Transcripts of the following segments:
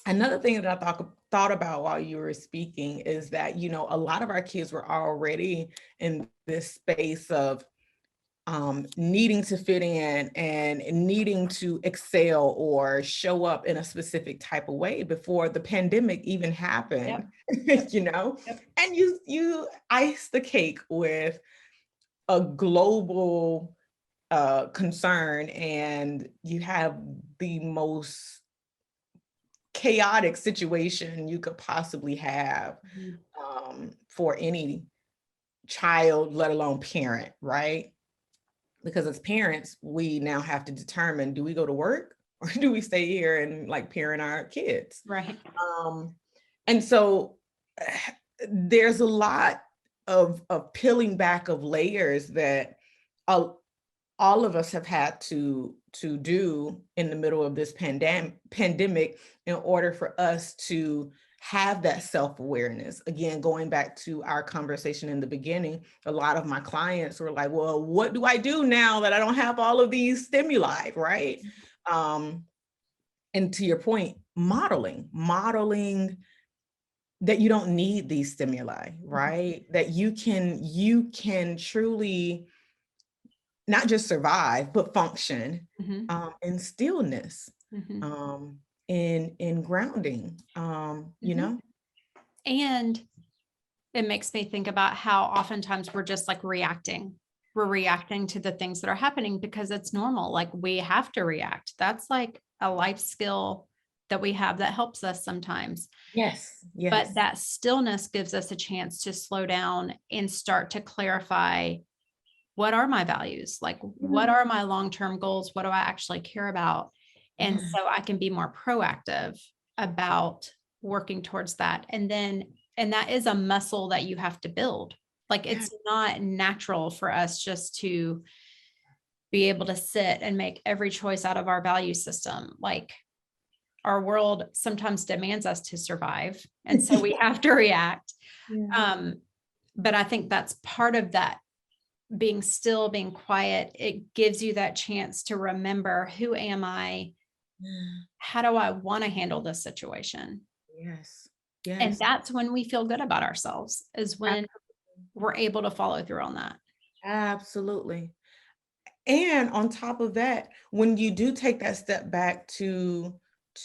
Another thing that I thought about while you were speaking is that, you know, a lot of our kids were already in this space of needing to fit in and needing to excel or show up in a specific type of way before the pandemic even happened. Yep. You know, Yep. and you ice the cake with a global concern, and you have the most chaotic situation you could possibly have for any child, let alone parent, right? Because as parents, we now have to determine, do we go to work or do we stay here and like parent our kids? Right. And so there's a lot of peeling back of layers that all of us have had to do in the middle of this pandemic in order for us to have that self-awareness. Again, going back to our conversation in the beginning, a lot of my clients were like, well, what do I do now that I don't have all of these stimuli, right? And to your point, modeling that you don't need these stimuli, right? That you can truly not just survive, but function in stillness, in grounding, you know? And it makes me think about how oftentimes we're just like reacting. We're reacting to the things that are happening because it's normal. Like we have to react. That's like a life skill that we have that helps us sometimes. Yes. But that stillness gives us a chance to slow down and start to clarify, what are my values? Like, what are my long-term goals? What do I actually care about? And so I can be more proactive about working towards that. And that is a muscle that you have to build. Like, it's not natural for us just to be able to sit and make every choice out of our value system. Like, our world sometimes demands us to survive. And so we have to react. But I think that's part of that, being still, being quiet. It gives you that chance to remember, who am I? How do I want to handle this situation? Yes. And that's when we feel good about ourselves, is when we're able to follow through on that. Absolutely. And on top of that, when you do take that step back to,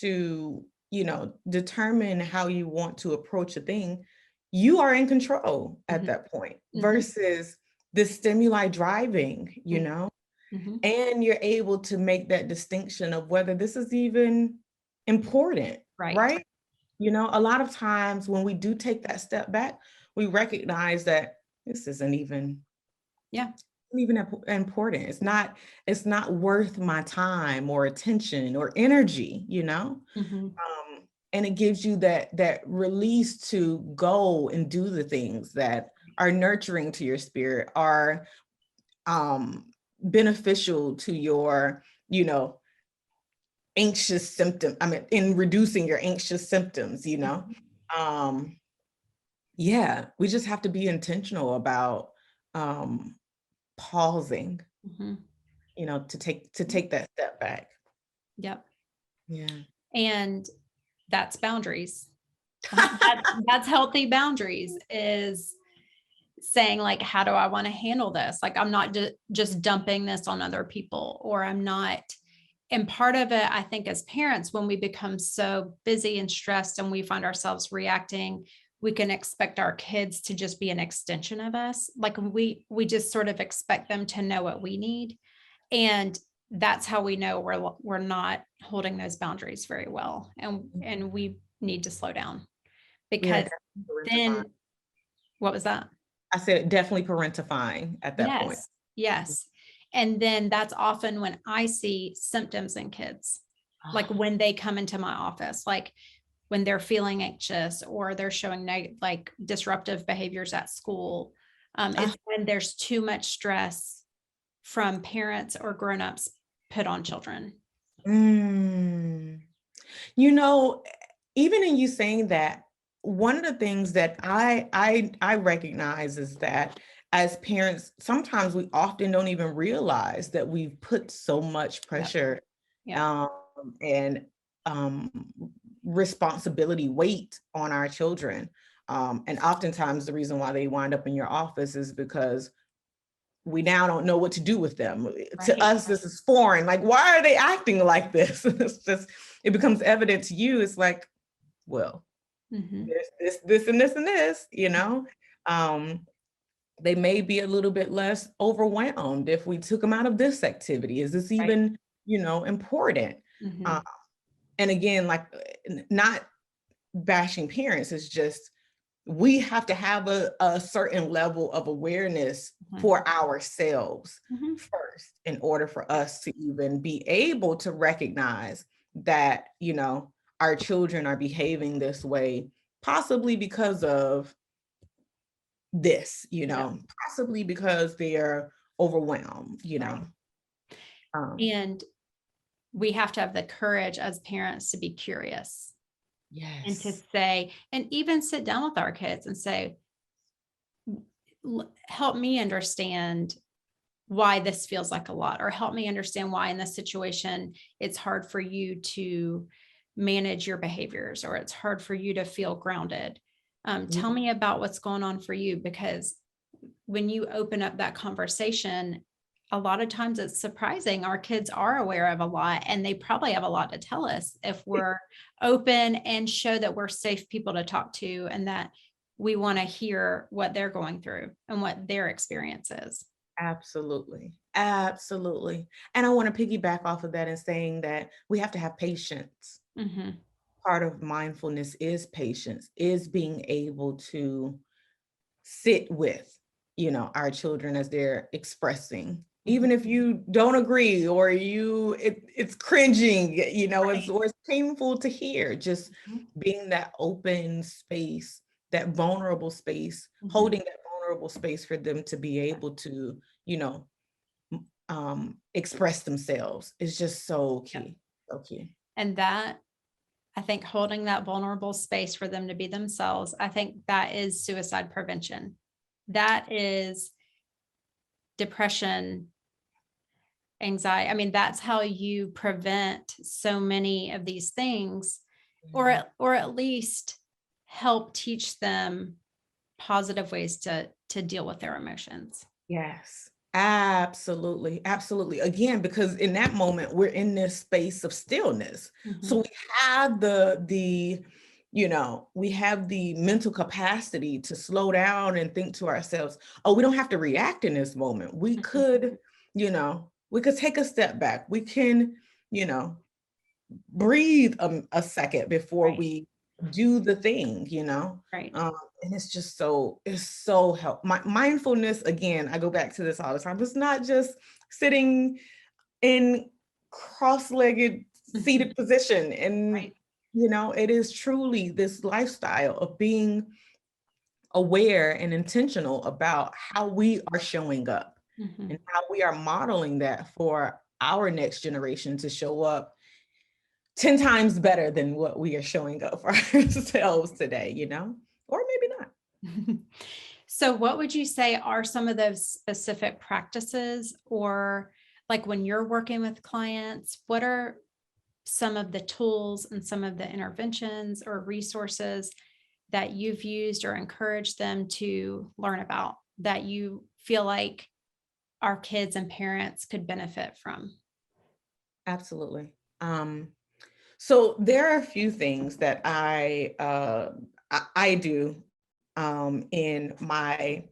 you know, determine how you want to approach a thing, you are in control at that point versus the stimuli driving, you know, and you're able to make that distinction of whether this is even important, right? You know, a lot of times when we do take that step back, we recognize that this isn't even important. It's not worth my time or attention or energy, you know? And it gives you that release to go and do the things that are nurturing to your spirit, are beneficial to your, you know, anxious symptom. I mean, in reducing your anxious symptoms, you know? Yeah, we just have to be intentional about pausing, you know, to take that step back. Yep. Yeah. And that's boundaries. That's healthy boundaries, is saying, like, how do I want to handle this? Like, I'm not just dumping this on other people, or I'm not. And part of it, I think, as parents, when we become so busy and stressed and we find ourselves reacting, we can expect our kids to just be an extension of us. Like, we just sort of expect them to know what we need. And that's how we know we're not holding those boundaries very well. And we need to slow down, because then, what was that? I said definitely parentifying at that point. Yes. And then that's often when I see symptoms in kids, like when they come into my office, like when they're feeling anxious or they're showing like disruptive behaviors at school. It's when there's too much stress from parents or grownups put on children. You know, even in you saying that, one of the things that I recognize is that as parents, sometimes we often don't even realize that we've put so much pressure and responsibility weight on our children. And oftentimes the reason why they wind up in your office is because we now don't know what to do with them. To Right. us, this is foreign. Like, why are they acting like this? It becomes evident to you. It's like, well, there's this, and this, and this, they may be a little bit less overwhelmed if we took them out of this activity. Is this Right. even, important? And again, like, not bashing parents, is just, we have to have a certain level of awareness for ourselves first, in order for us to even be able to recognize that, our children are behaving this way, possibly because of this, possibly because they're overwhelmed, Right. Um, And we have to have the courage as parents to be curious and to yes. say, and even sit down with our kids and say, help me understand why this feels like a lot, or help me understand why in this situation it's hard for you to manage your behaviors, or it's hard for you to feel grounded. Tell me about what's going on for you, because when you open up that conversation, a lot of times it's surprising. Our kids are aware of a lot, and they probably have a lot to tell us if we're open and show that we're safe people to talk to, and that we want to hear what they're going through and what their experience is. Absolutely. Absolutely. And I want to piggyback off of that and saying that we have to have patience. Part of mindfulness is patience, is being able to sit with, our children as they're expressing, even if you don't agree, or it's cringing, or it's painful to hear, just being that open space, that vulnerable space, holding that vulnerable space for them to be able to, express themselves is just so key. So key. And that, I think, holding that vulnerable space for them to be themselves, I think that is suicide prevention. That is depression, anxiety. I mean, that's how you prevent so many of these things, or at least help teach them positive ways to deal with their emotions. Yes, absolutely. Absolutely. Again, because in that moment, we're in this space of stillness. So we have we have the mental capacity to slow down and think to ourselves, oh, we don't have to react in this moment. We could, we could take a step back. We can, breathe a second before we do the thing, Right. And it's so help. Mindfulness, again, I go back to this all the time. It's not just sitting in cross-legged seated position, and it is truly this lifestyle of being aware and intentional about how we are showing up, and how we are modeling that for our next generation to show up 10 times better than what we are showing up for ourselves today, or maybe not. So what would you say are some of those specific practices, or like when you're working with clients, what are some of the tools and some of the interventions or resources that you've used or encouraged them to learn about that you feel like our kids and parents could benefit from? Absolutely. So there are a few things that I do in my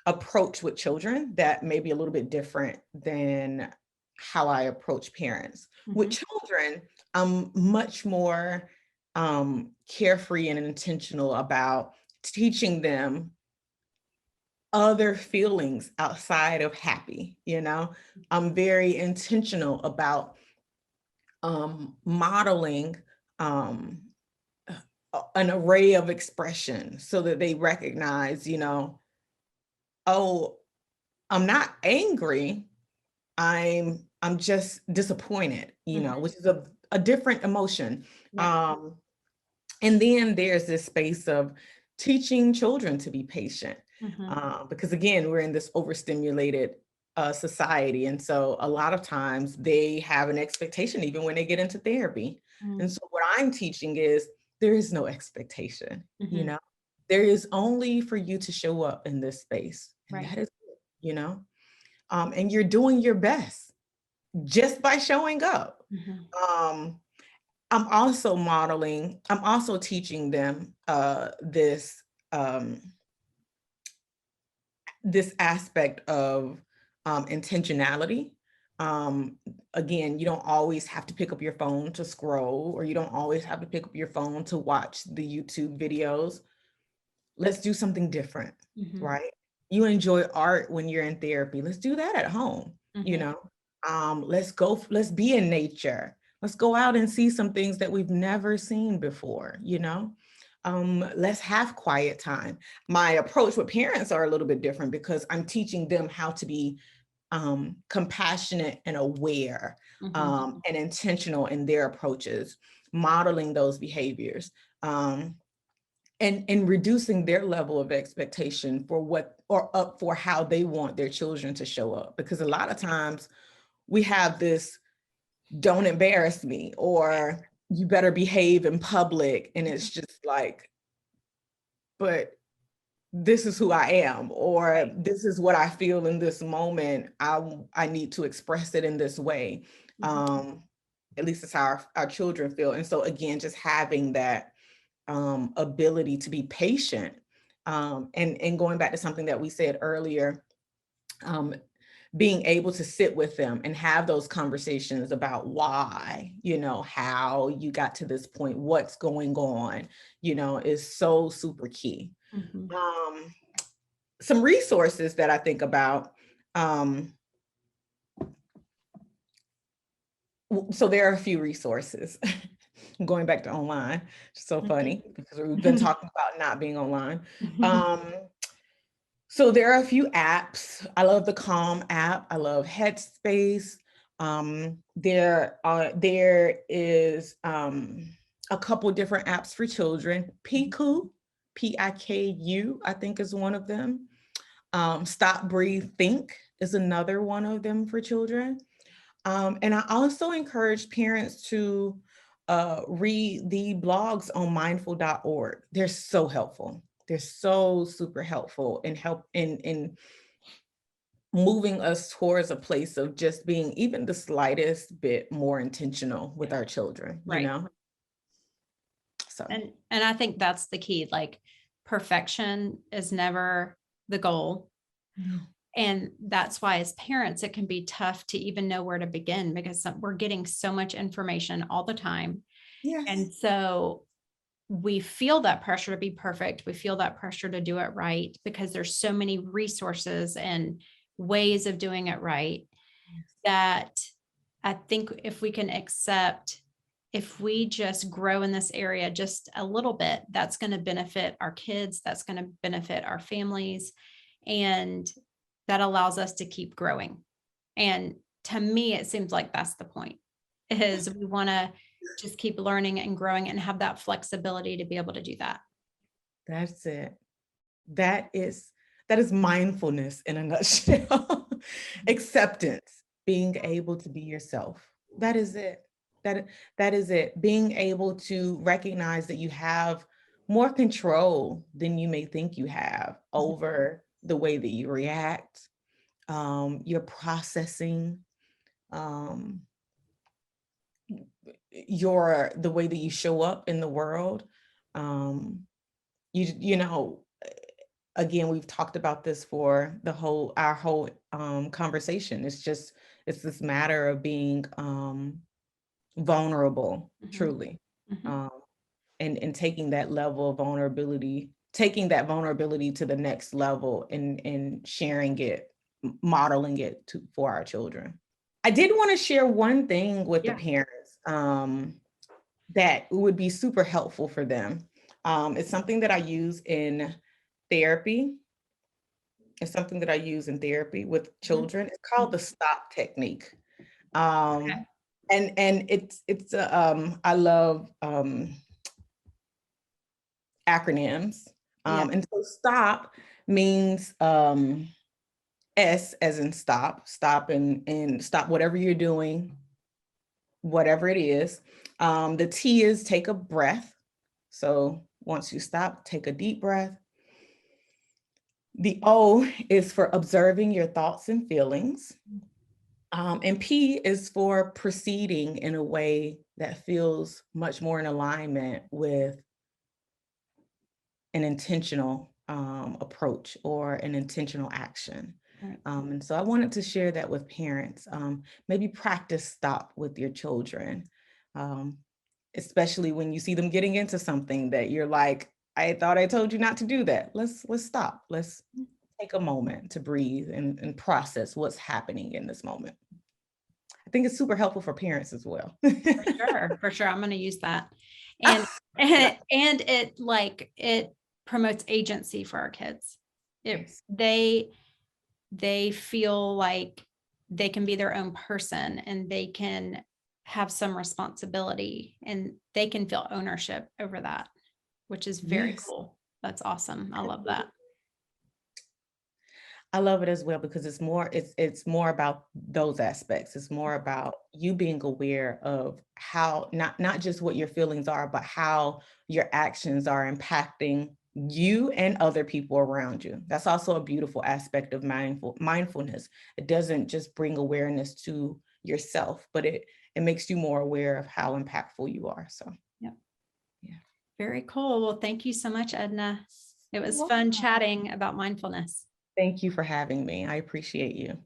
approach with children that may be a little bit different than how I approach parents. With children, I'm much more carefree and intentional about teaching them other feelings outside of happy. I'm very intentional about modeling an array of expression so that they recognize, oh, I'm not angry. I'm just disappointed, which is a different emotion. And then there's this space of teaching children to be patient, because again, we're in this overstimulated society. And so a lot of times they have an expectation even when they get into therapy. And so what I'm teaching is there is no expectation, you Mhm. know, there is only for you to show up in this space. And Right. that is, it, and you're doing your best just by showing up. Mhm. Um, I'm also teaching them um, this aspect of intentionality. Um, Again, you don't always have to pick up your phone to scroll, or you don't always have to pick up your phone to watch the YouTube videos. Let's do something different, Mhm. right? You enjoy art when you're in therapy. Let's do that at home, you Mhm. know. Let's be in nature. Let's go out and see some things that we've never seen before, you know. Let's have quiet time. My approach with parents are a little bit different because I'm teaching them how to be compassionate and aware, Mhm. and intentional in their approaches, modeling those behaviors. And reducing their level of expectation for what or up for how they want their children to show up, because a lot of times we have this don't embarrass me, or you better behave in public, and it's just like, but this is who I am, or Right. this is what I feel in this moment. I need to express it in this way. Mhm. um at least it's how our children feel. And so again, just having that ability to be patient, and going back to something that we said earlier, um, being able to sit with them and have those conversations about why, how you got to this point, what's going on, is so super key. Mhm. Um, some resources that I think about. Um, so there are a few resources. Going back to online, it's so funny because we've been Mhm. talking about not being online. Um, So there are a few apps. I love the Calm app. I love Headspace. There is a couple different apps for children. Piku, Piku, I think is one of them. Stop, Breathe, Think is another one of them for children. And I also encourage parents to read the blogs on mindful.org. They're so helpful. They're so super helpful and help in moving us towards a place of just being even the slightest bit more intentional with Yeah. our children, Right. So And I think that's the key. Like, perfection is never the goal. no. And that's why as parents, it can be tough to even know where to begin because we're getting so much information all the time. Yes. And so we feel that pressure to be perfect. We feel that pressure to do it right because there's so many resources and ways of doing it right Yes. that I think if we can accept, if we just grow in this area just a little bit, that's going to benefit our kids, that's going to benefit our families, and that allows us to keep growing. And to me, it seems like that's the point, is we want to just keep learning and growing and have that flexibility to be able to do that. That's it. That is that is mindfulness in a nutshell. Acceptance, being able to be yourself. That is it. That that is it. Being able to recognize that you have more control than you may think you have over the way that you react, your processing, um, the way that you show up in the world. Um, you know again, we've talked about this for our whole conversation. It's this matter of being vulnerable, Mhm. truly, Mhm. um, and taking that level of vulnerability, taking that vulnerability to the next level, and sharing it, modeling it for our children. I did want to share one thing with the Yeah. parents, that would be super helpful for them. It's something that I use in therapy. It's something that I use in therapy with Mhm. children. It's called Mhm. the STOP technique. Okay. And I love acronyms. Yeah. And so STOP means S as in stop, stop and stop whatever you're doing. whatever it is. The T is take a breath. So once you stop, take a deep breath. The O is for observing your thoughts and feelings. And P is for proceeding in a way that feels much more in alignment with an intentional approach or an intentional action. Right. And so I wanted to share that with parents. Maybe practice stop with your children, especially when you see them getting into something that you're like, I thought I told you not to do that. Let's stop. Let's take a moment to breathe and process what's happening in this moment. I think it's super helpful for parents as well. For sure. I'm going to use that. And it promotes agency for our kids. They feel like they can be their own person and they can have some responsibility and they can feel ownership over that, which is very cool. That's awesome. I love that. I love it as well because it's more about those aspects. It's more about you being aware of how not just what your feelings are, but how your actions are impacting you and other people around you. That's also a beautiful aspect of mindfulness. It doesn't just bring awareness to yourself, but it makes you more aware of how impactful you are. So yeah. Very cool. Well, thank you so much, Edna. It was fun chatting about mindfulness. Thank you for having me. I appreciate you.